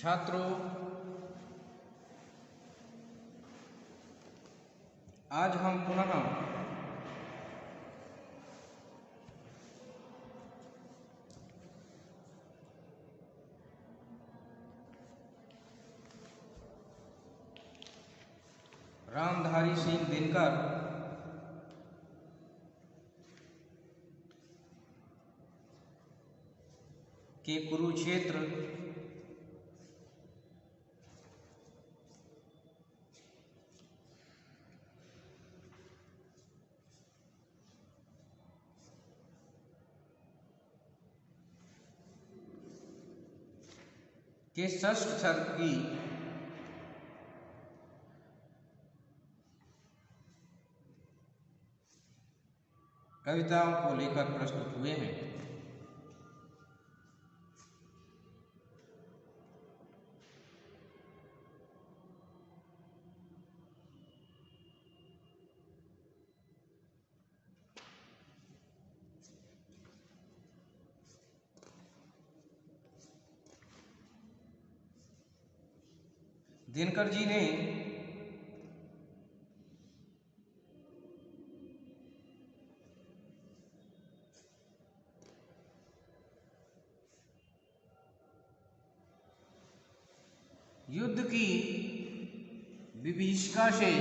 छात्रों, आज हम पुनः रामधारी सिंह दिनकर के कुरुक्षेत्र के षष्ठ सर्ग की कविताओं को लेकर प्रस्तुत हुए हैं। दिनकर जी ने युद्ध की विभीषिका से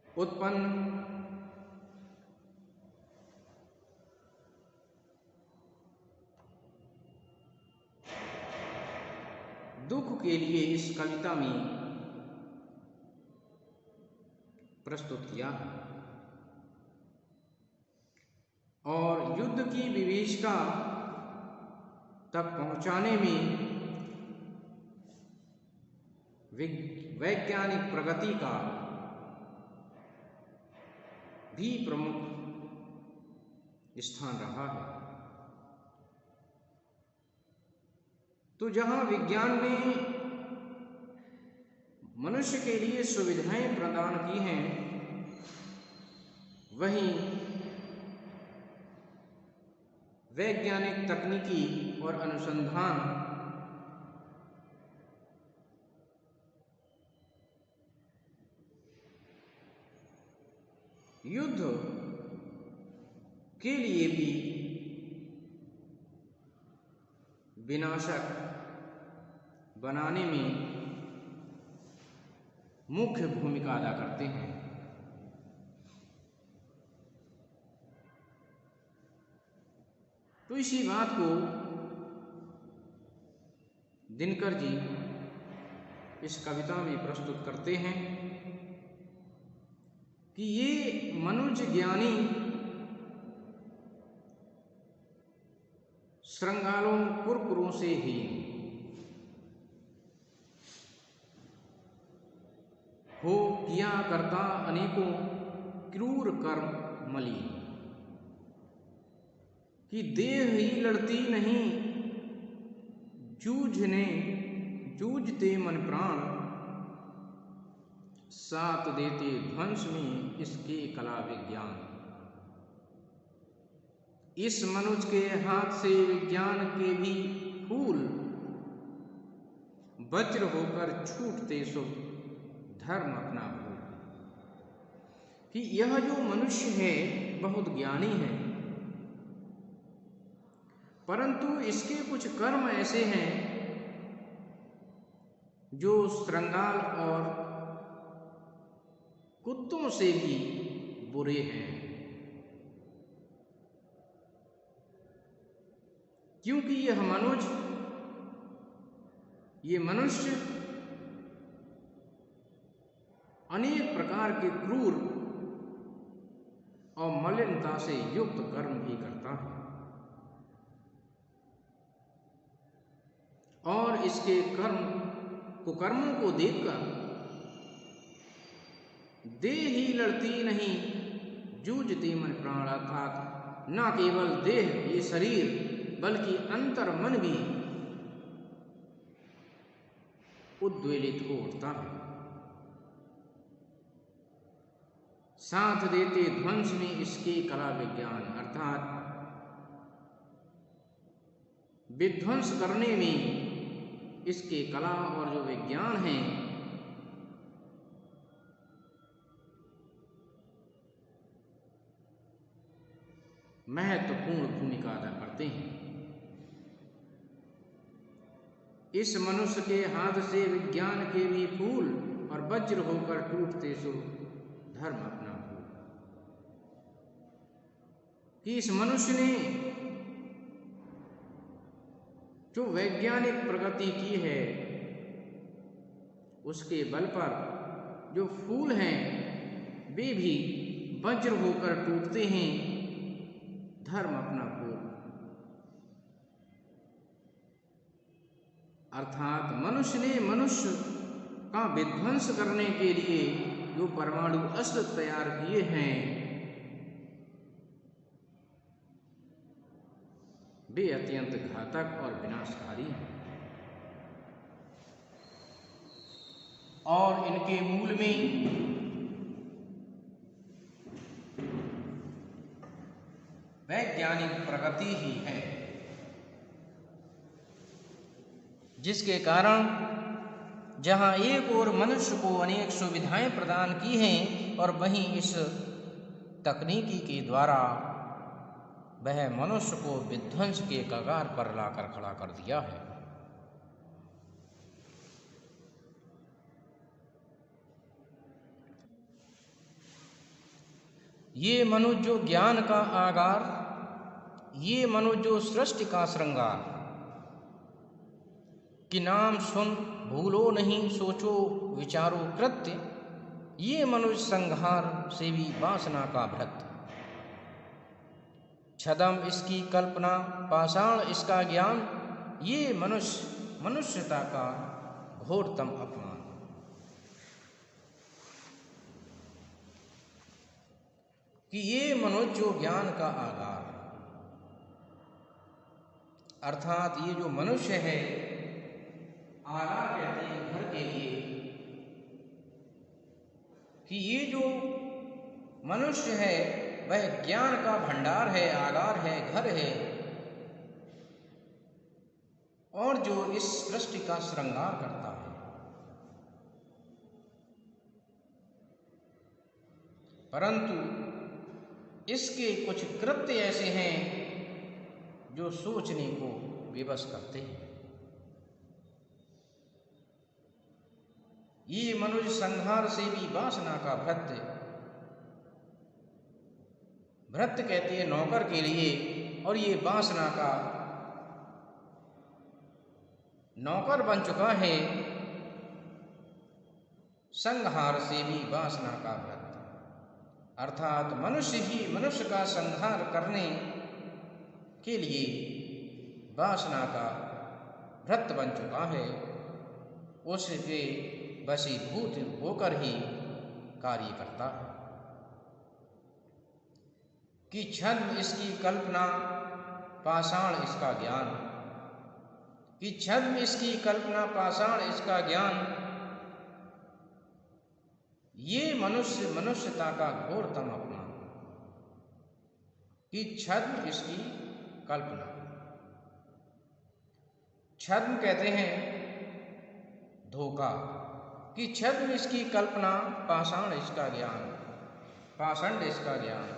उत्पन्न दुख के लिए इस कविता में प्रस्तुत किया है और युद्ध की विभीषिका तक पहुंचाने में वैज्ञानिक प्रगति का भी प्रमुख स्थान रहा है। तो जहां विज्ञान ने मनुष्य के लिए सुविधाएं प्रदान की हैं, वहीं वैज्ञानिक तकनीकी और अनुसंधान युद्ध के लिए भी विनाशक बनाने में मुख्य भूमिका अदा करते हैं। तो इसी बात को दिनकर जी इस कविता में प्रस्तुत करते हैं कि ये मनुज ज्ञानी श्रृंगालों कुरकुरों से ही हो किया करता अनेकों क्रूर कर्म मलिन, कि देह ही लड़ती नहीं जूझते मन प्राण, साथ देते ध्वंस में इसके कला विज्ञान। इस मनुज के हाथ से विज्ञान के भी फूल वज्र होकर छूटते सो धर्म अपना भूल, कि यह जो मनुष्य है बहुत ज्ञानी है, परंतु इसके कुछ कर्म ऐसे हैं जो श्रृंगाल और कुत्तों से भी बुरे हैं, क्योंकि ये मनुष्य अनेक प्रकार के क्रूर और मलिनता से युक्त कर्म भी करता है और इसके कुकर्मों को देखकर देह ही लड़ती नहीं जूझते मन प्राण, अर्थात न केवल देह ये शरीर बल्कि अंतर मन भी उद्वेलित हो उठता है। साथ देते ध्वंस में इसके कला विज्ञान, अर्थात विध्वंस करने में इसके कला और जो विज्ञान है महत्वपूर्ण भूमिका अदा करते हैं। इस मनुष्य के हाथ से विज्ञान के भी फूल और वज्र होकर टूटते सो धर्म अपना भूल। कि इस मनुष्य ने जो वैज्ञानिक प्रगति की है उसके बल पर जो फूल हैं वे भी वज्र होकर टूटते हैं, धर्म अपना भूल। अर्थात मनुष्य ने मनुष्य का विध्वंस करने के लिए जो परमाणु अस्त्र तैयार किए हैं वे अत्यंत घातक और विनाशकारी हैं और इनके मूल में वैज्ञानिक प्रगति ही है, जिसके कारण जहां एक ओर मनुष्य को अनेक सुविधाएं प्रदान की हैं और वहीं इस तकनीकी के द्वारा वह मनुष्य को विध्वंस के कगार पर लाकर खड़ा कर दिया है। ये मनुष्य जो ज्ञान का आगार, ये मनुष्य जो सृष्टि का श्रृंगार, कि नाम सुन भूलो नहीं सोचो विचारो कृत्य, ये मनुष्य संहार से भी वासना का भृत्य। छदम इसकी कल्पना, पाषाण इसका ज्ञान, ये मनुष्यता का घोरतम अपमान। कि ये मनुष्य जो ज्ञान का आगार, अर्थात ये जो मनुष्य है, आगार कहते हैं घर के लिए, कि ये जो मनुष्य है वह ज्ञान का भंडार है, आगार है, घर है, और जो इस सृष्टि का श्रृंगार करता है। परंतु इसके कुछ कृत्य ऐसे हैं जो सोचने को विवश करते हैं। ये मनुष्य संहार से भी वासना का भृत्य, भृत्य कहते हैं नौकर के लिए, और ये वासना का नौकर बन चुका है, संहार से भी वासना का भृत्य। अर्थात मनुष्य ही मनुष्य का संहार करने के लिए वासना का भृत्य बन चुका है, उसके वशीभूत होकर ही कार्य करता है। कि छद्म इसकी कल्पना, पाषाण इसका ज्ञान, कि छद्म इसकी कल्पना, पाषाण इसका ज्ञान, ये मनुष्य मनुष्यता का घोरतम अपमान। कि छद्म इसकी कल्पना, छद्म कहते हैं धोखा, कि छद्म इसकी कल्पना, पाषाण इसका ज्ञान, पाषंड इसका ज्ञान,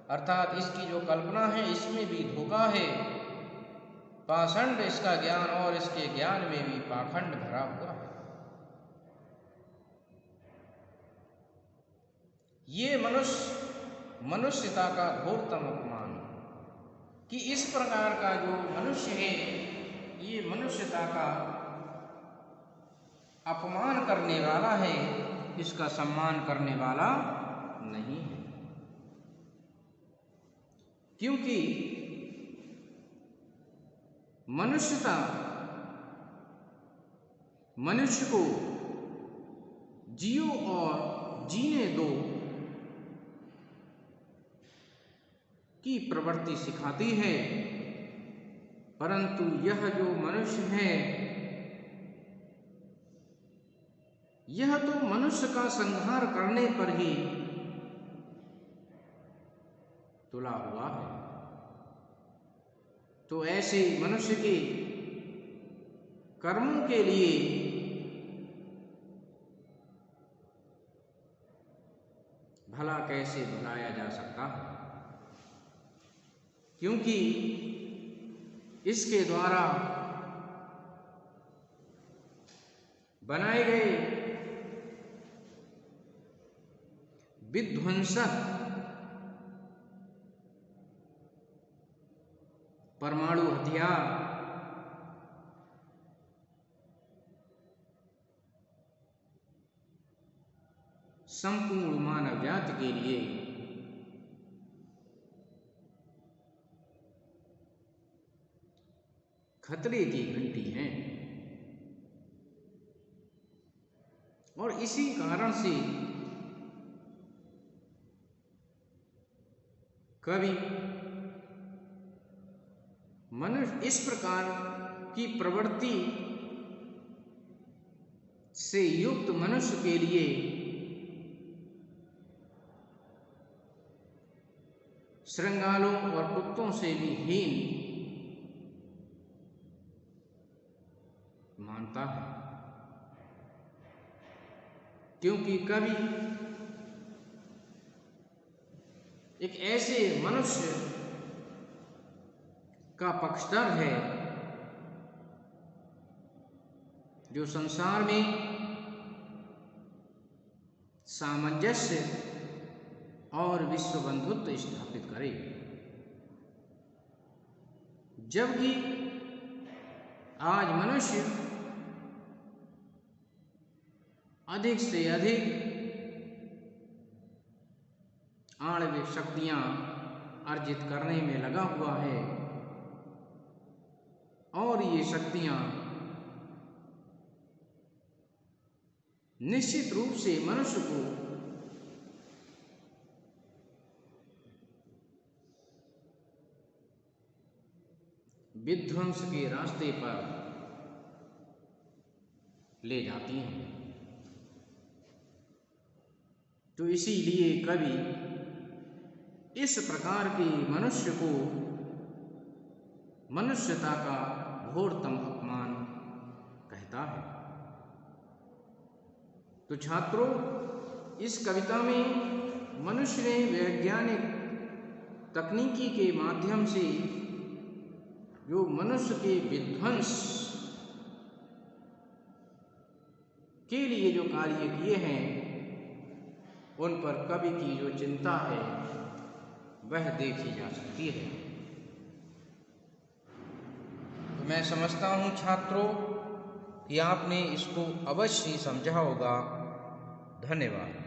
अर्थात इसकी जो कल्पना है इसमें भी धोखा है, पाषंड इसका ज्ञान, और इसके ज्ञान में भी पाखंड भरा हुआ है। ये मनुष्यता का घोरतम अपमान। कि इस प्रकार का जो मनुष्य है ये मनुष्यता का अपमान करने वाला है, इसका सम्मान करने वाला नहीं है। क्योंकि मनुष्यता मनुष्य को जियो और जीने दो की प्रवृत्ति सिखाती है, परंतु यह जो मनुष्य है यह तो मनुष्य का संहार करने पर ही तुला हुआ है। तो ऐसे मनुष्य के कर्मों के लिए भला कैसे भुलाया जा सकता है, क्योंकि इसके द्वारा बनाए गए विध्वंसक परमाणु हथियार संपूर्ण मानव जाति के लिए खतरे की घंटी है। और इसी कारण से कभी मनुष्य इस प्रकार की प्रवृत्ति से युक्त मनुष्य के लिए श्रृंगारों और कुत्तों से भी हीन मानता है, क्योंकि कभी एक ऐसे मनुष्य का पक्षधर है जो संसार में सामंजस्य और विश्व बंधुत्व स्थापित करे, जबकि आज मनुष्य अधिक से अधिक आणविक शक्तियां अर्जित करने में लगा हुआ है और ये शक्तियां निश्चित रूप से मनुष्य को विध्वंस के रास्ते पर ले जाती हैं। तो इसीलिए कवि इस प्रकार के मनुष्य को मनुष्यता का घोरतम अपमान कहता है। तो छात्रों, इस कविता में मनुष्य ने वैज्ञानिक तकनीकी के माध्यम से जो मनुष्य के विध्वंस के लिए जो कार्य किए हैं, उन पर कवि की जो चिंता है वह देखी जा सकती है। तो मैं समझता हूँ छात्रों कि आपने इसको अवश्य समझा होगा। धन्यवाद।